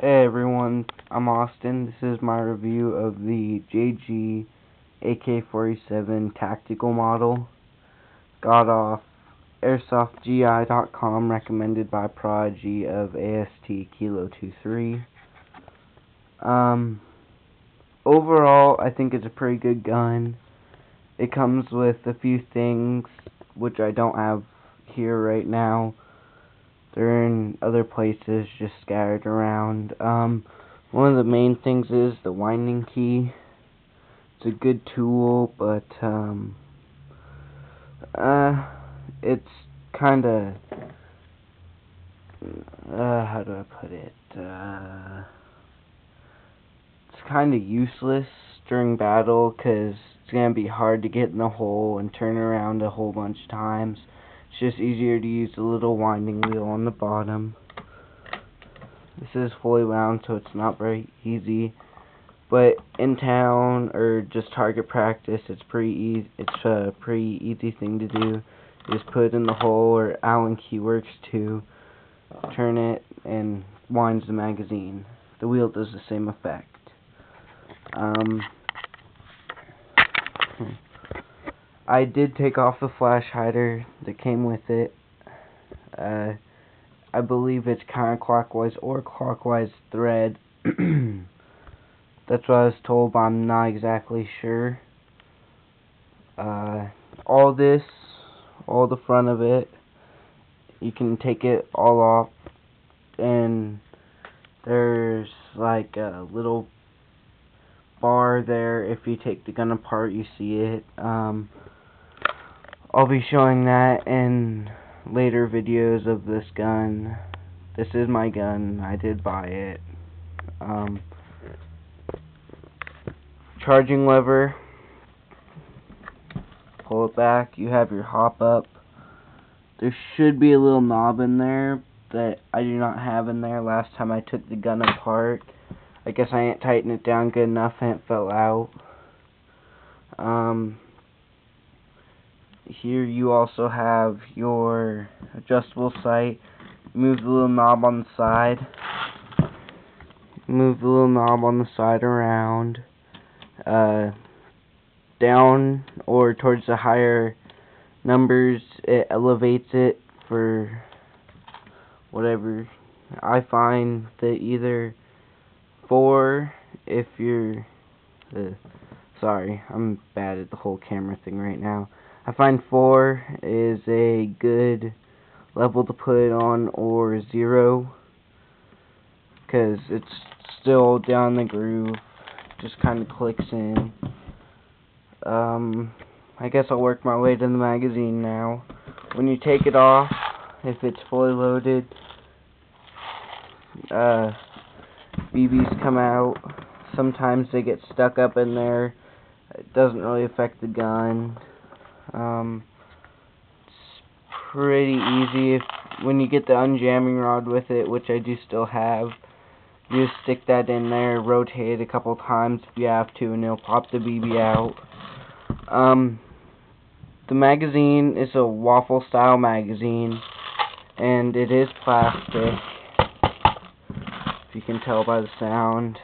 Hey everyone, I'm Austin. This is my review of the JG AK-47 tactical model. Got off airsoftgi.com, recommended by Prodigy of AST Kilo 23. Overall, I think it's a pretty good gun. It comes with a few things which I don't have here right now. They're in other places, just scattered around. One of the main things is the winding key. It's a good tool, but it's kind of how do I put it? It's kind of useless during battle because it's gonna be hard to get in the hole and turn around a whole bunch of times. It's just easier to use the little winding wheel on the bottom. This is fully wound, so it's not very easy. But in town or just target practice, it's pretty easy. It's a pretty easy thing to do. You just put it in the hole, or Allen key works too. Turn it and winds the magazine. The wheel does the same effect. I did take off the flash hider that came with it. I believe it's counterclockwise or clockwise thread. That's what I was told, but I'm not exactly sure. All the front of it, you can take it all off, and there's like a little bar there. If you take the gun apart, you see it. I'll be showing that in later videos of this gun. This is my gun. I did buy it. Charging lever. Pull it back. You have your hop up. There should be a little knob in there that I do not have in there. Last time I took the gun apart, I guess I didn't tighten it down good enough and it fell out. Here you also have your adjustable sight. Move the little knob on the side. Move the little knob on the side around. Down or towards the higher numbers, it elevates it for whatever. I find that either 4, if you're sorry, I'm bad at the whole camera thing right now. I find 4 is a good level to put it on, or 0, because it's still down the groove, just kind of clicks in. I guess I'll work my way to the magazine now. When you take it off, if it's fully loaded, BBs come out. Sometimes they get stuck up in there. It doesn't really affect the gun. It's pretty easy. When you get the unjamming rod with it, which I do still have, you just stick that in there, rotate it a couple times if you have to, and it'll pop the BB out. The magazine is a waffle style magazine, and it is plastic, if you can tell by the sound.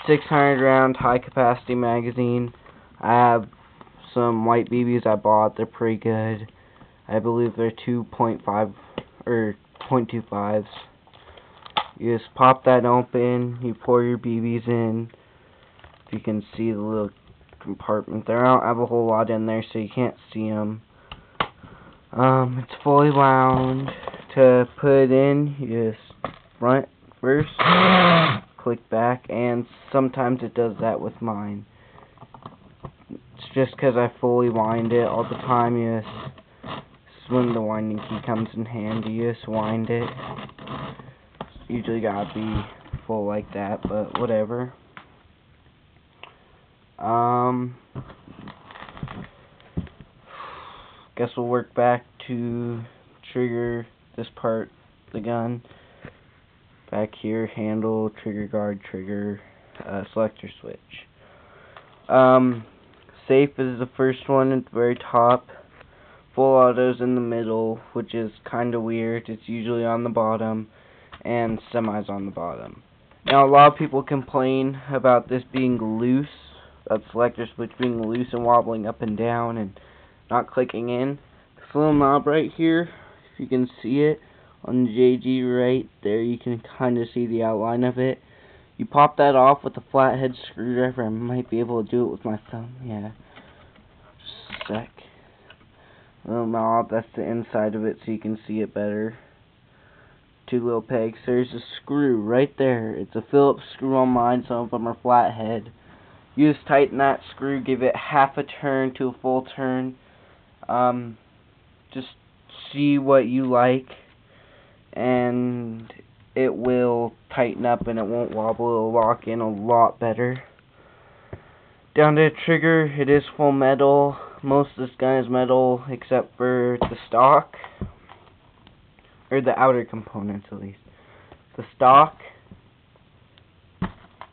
600 round high capacity magazine. I have some white BBs I bought. They're pretty good. I believe they're 2.5 or 0.25s. You just pop that open, you pour your BBs in. If you can see the little compartment there, I don't have a whole lot in there, so you can't see them. It's fully wound. To put it in, you just front first, click back, and sometimes it does that with mine. It's just because I fully wind it all the time. This is when the winding key comes in handy. You just wind it. Usually gotta be full like that, but whatever. Guess we'll work back to trigger this part of the gun. Back here, handle, trigger guard, trigger, selector switch. Safe is the first one at the very top. Full auto's in the middle, which is kinda weird. It's usually on the bottom. and semis on the bottom. Now, a lot of people complain about this being loose, about the selector switch being loose and wobbling up and down and not clicking in. This little knob right here, if you can see it on the JG right there, you can kind of see the outline of it. You pop that off with a flathead screwdriver. I might be able to do it with my thumb. Yeah, just a sec. Little knob, that's the inside of it so you can see it better. Two little pegs. There's a screw right there. It's a Phillips screw on mine, some of them are flathead. You just tighten that screw, give it half a turn to a full turn. Just see what you like, and it will tighten up and it won't wobble. It'll lock in a lot better. Down to the trigger, it is full metal. Most of this gun is metal except for the stock, or the outer components at least. The stock,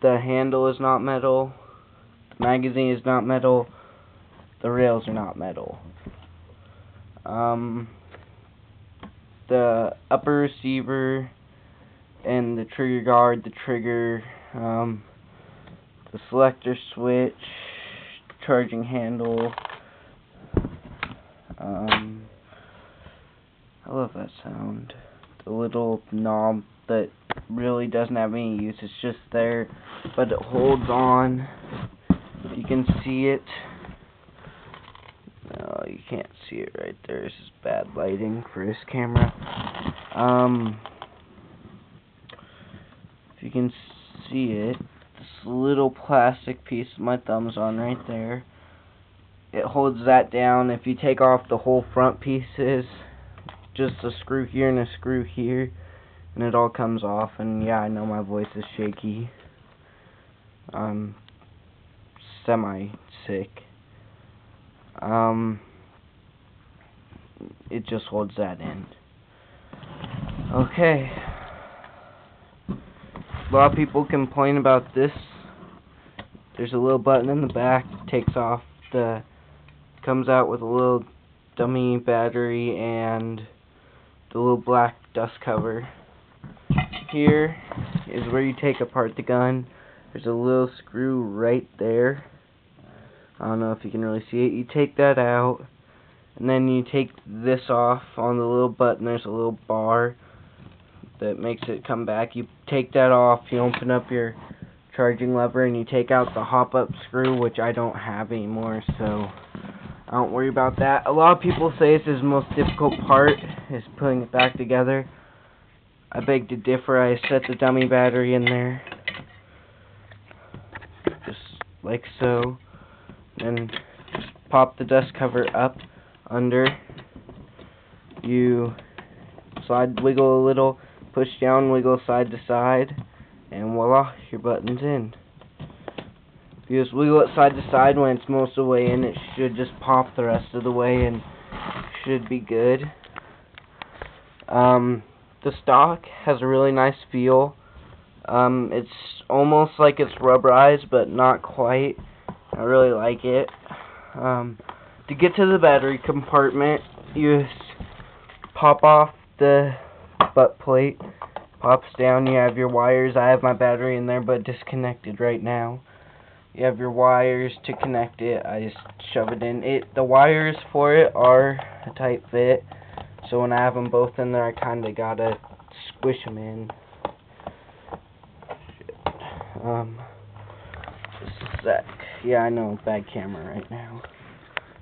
the handle is not metal, the magazine is not metal, the rails are not metal. The upper receiver and the trigger guard, the trigger, the selector switch, charging handle. I love that sound. The little knob that really doesn't have any use. It's just there, but it holds on. You can see it. No, you can't see it right there. This is bad lighting for this camera. If you can see it, this little plastic piece my thumb's on right there, it holds that down. If you take off the whole front pieces, just a screw here and a screw here, and it all comes off. And yeah, I know my voice is shaky. I'm semi-sick. It just holds that in. Okay. A lot of people complain about this. There's a little button in the back, takes off the, comes out with a little dummy battery and the little black dust cover. Here is where you take apart the gun. There's a little screw right there. I don't know if you can really see it. You take that out, and then you take this off. On the little button there's a little bar that makes it come back. You take that off, you open up your charging lever, and you take out the hop-up screw, which I don't have anymore, so I don't worry about that. A lot of people say this is the most difficult part, is putting it back together. I beg to differ. I set the dummy battery in there, just like so. And just pop the dust cover up under. You wiggle a little, push down, wiggle side to side, and voila, your button's in. If you just wiggle it side to side when it's most of the way in, it should just pop the rest of the way and should be good. The stock has a really nice feel. It's almost like it's rubberized, but not quite. I really like it. To get to the battery compartment, you just pop off the butt plate, pops down, you have your wires. I have my battery in there, but disconnected right now. You have your wires to connect it. I just shove it in. The wires for it are a tight fit, so when I have them both in there, I kind of gotta squish them in. Just a sec. Yeah, I know, bad camera right now.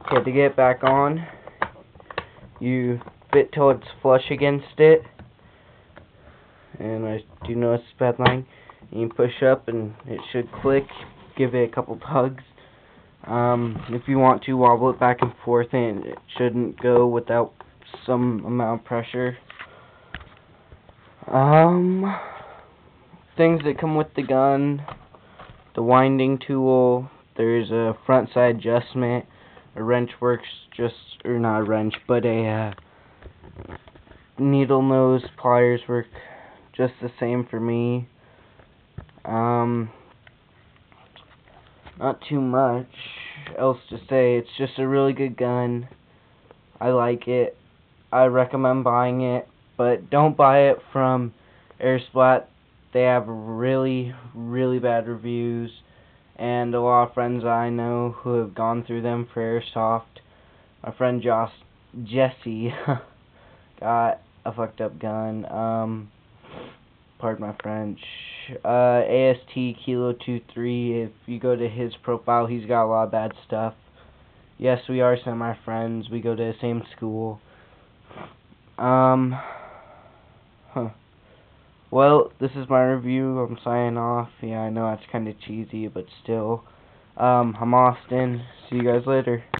Okay, to get it back on, you fit till it's flush against it. And I do notice it's bad lighting. And you push up and it should click. Give it a couple tugs. If you want to, wobble it back and forth, and it shouldn't go without some amount of pressure. Things that come with the gun: the winding tool. There's a front side adjustment. A wrench works or not a wrench, but a needle nose pliers work just the same for me. Not too much else to say. It's just a really good gun. I like it. I recommend buying it, but don't buy it from Airsplat, they have really, really bad reviews, and a lot of friends I know who have gone through them for airsoft. My friend Jesse got a fucked up gun. Pardon my French. AST Kilo 23. If you go to his profile, he's got a lot of bad stuff. Yes, we are semi-friends. We go to the same school. Well, this is my review. I'm signing off. Yeah, I know that's kind of cheesy, but still. I'm Austin. See you guys later.